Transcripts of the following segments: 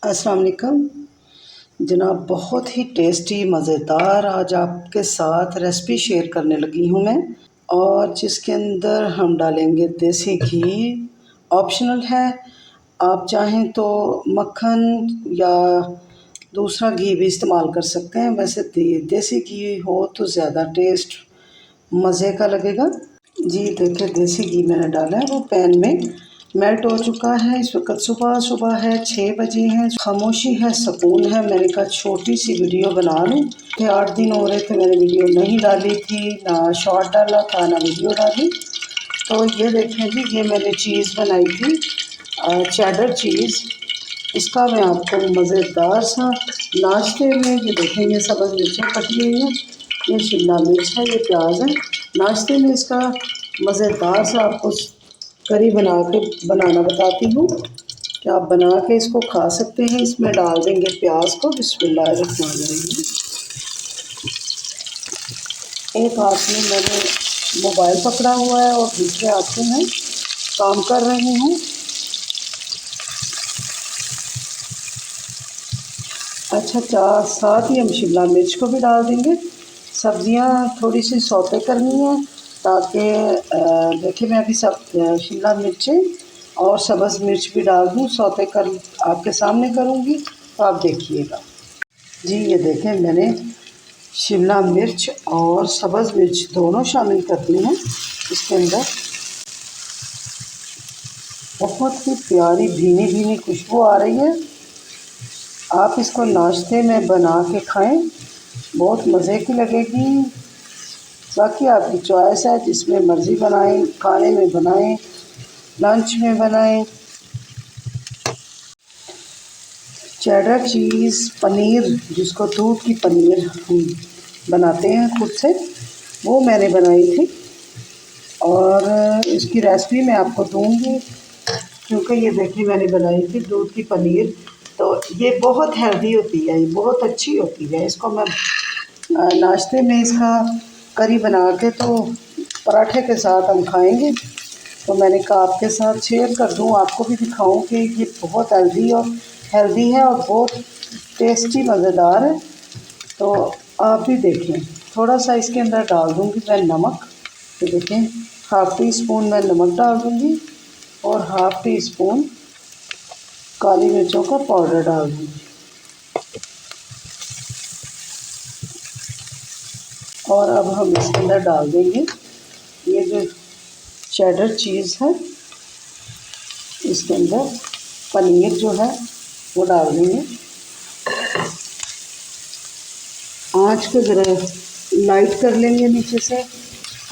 अस्सलाम वालेकुम जनाब। बहुत ही टेस्टी मज़ेदार आज आपके साथ रेसिपी शेयर करने लगी हूँ मैं, और जिसके अंदर हम डालेंगे देसी घी। ऑप्शनल है, आप चाहें तो मक्खन या दूसरा घी भी इस्तेमाल कर सकते हैं। वैसे देसी घी हो तो ज़्यादा टेस्ट मज़े का लगेगा। जी देखिए, देसी घी मैंने डाला है, वो पैन में मेल्ट हो चुका है। इस वक्त सुबह है, 6 बजे हैं, खामोशी है, सुकून है। मैंने कहा छोटी सी वीडियो बना लूँ कि 8 दिन हो रहे थे मैंने वीडियो नहीं डाली थी, ना शॉर्ट डाला था ना वीडियो डाली। तो ये देखें जी, ये मैंने चीज़ बनाई थी, चेडर चीज़। इसका मैं आपको मज़ेदार सा नाश्ते में, ये देखें, ये सब्ज़ मिर्चें कटी हुई हैं, ये शिमला मिर्च है, ये प्याज है। नाश्ते में इसका मज़ेदार सा आपको करी बनाना बताती हूँ कि आप बना के इसको खा सकते हैं। इसमें डाल देंगे प्याज को। बिस्मिल्लाहिर्रहमानिर्रहीम। एक हाथ में मैंने मोबाइल पकड़ा हुआ है और दूसरे हाथ में मैं काम कर रही हूँ। अच्छा, साथ ही हम शिमला मिर्च को भी डाल देंगे। सब्जियां थोड़ी सी सौते करनी है ताकि देखिए, मैं अभी सब शिमला मिर्चें और सब्ज़ मिर्च भी डाल दूँ, सौते कर आपके सामने करूँगी तो आप देखिएगा। जी ये देखें, मैंने शिमला मिर्च और सब्ज़ मिर्च दोनों शामिल कर दी हैं इसके अंदर। बहुत ही प्यारी भीनी भीनी खुशबू आ रही है। आप इसको नाश्ते में बना के खाएं, बहुत मज़े की लगेगी। बाकी आपकी चॉइस है, जिसमें मर्ज़ी बनाएं, खाने में बनाएं, लंच में बनाएं। चेडर चीज़ पनीर, जिसको दूध की पनीर हम बनाते हैं खुद से, वो मैंने बनाई थी और इसकी रेसिपी मैं आपको दूंगी, क्योंकि ये देखिए मैंने बनाई थी दूध की पनीर। तो ये बहुत हेल्दी होती है, ये बहुत अच्छी होती है। इसको मैं नाश्ते में इसका करी बना के तो पराठे के साथ हम खाएंगे। तो मैंने कहा आपके साथ शेयर कर दूं, आपको भी दिखाऊं कि ये बहुत हेल्दी है और बहुत टेस्टी मज़ेदार है। तो आप भी देखें। थोड़ा सा इसके अंदर डाल दूंगी मैं नमक। तो देखें, हाफ़ टी स्पून मैं नमक डाल दूंगी और हाफ़ टी स्पून काली मिर्चों का पाउडर डाल दूंगी। और अब हम इसके अंदर डाल देंगे ये जो चेडर चीज़ है, इसके अंदर पनीर जो है वो डाल देंगे। आँच को ज़रा लाइट कर लेंगे नीचे से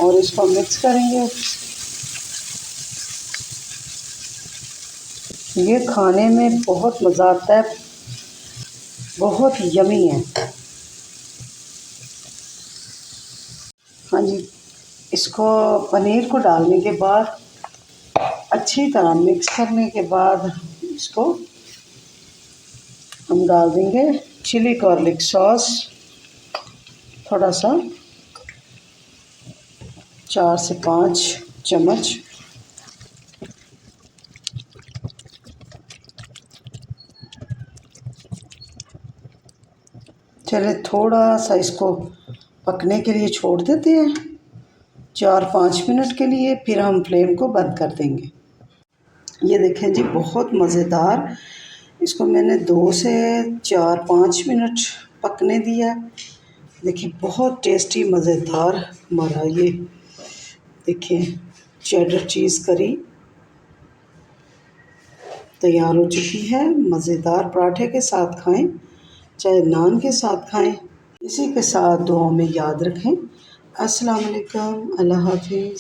और इसको मिक्स करेंगे। ये खाने में बहुत मज़ा आता है, बहुत यमी है। हाँ जी, इसको पनीर को डालने के बाद अच्छी तरह मिक्स करने के बाद इसको हम डाल देंगे चिली गार्लिक सॉस, थोड़ा सा 4 से 5 चम्मच। चले थोड़ा सा इसको पकने के लिए छोड़ देते हैं 4-5 मिनट के लिए, फिर हम फ्लेम को बंद कर देंगे। ये देखें जी, बहुत मज़ेदार। इसको मैंने 2 से 4-5 मिनट पकने दिया। देखिए बहुत टेस्टी मज़ेदार हमारा ये देखिए चेडर चीज़ करी तैयार हो चुकी है। मज़ेदार पराठे के साथ खाएं, चाहे नान के साथ खाएं। इसी के साथ दुआओं में याद रखें। अस्सलाम वालेकुम, अल्लाह हाफ़िज़।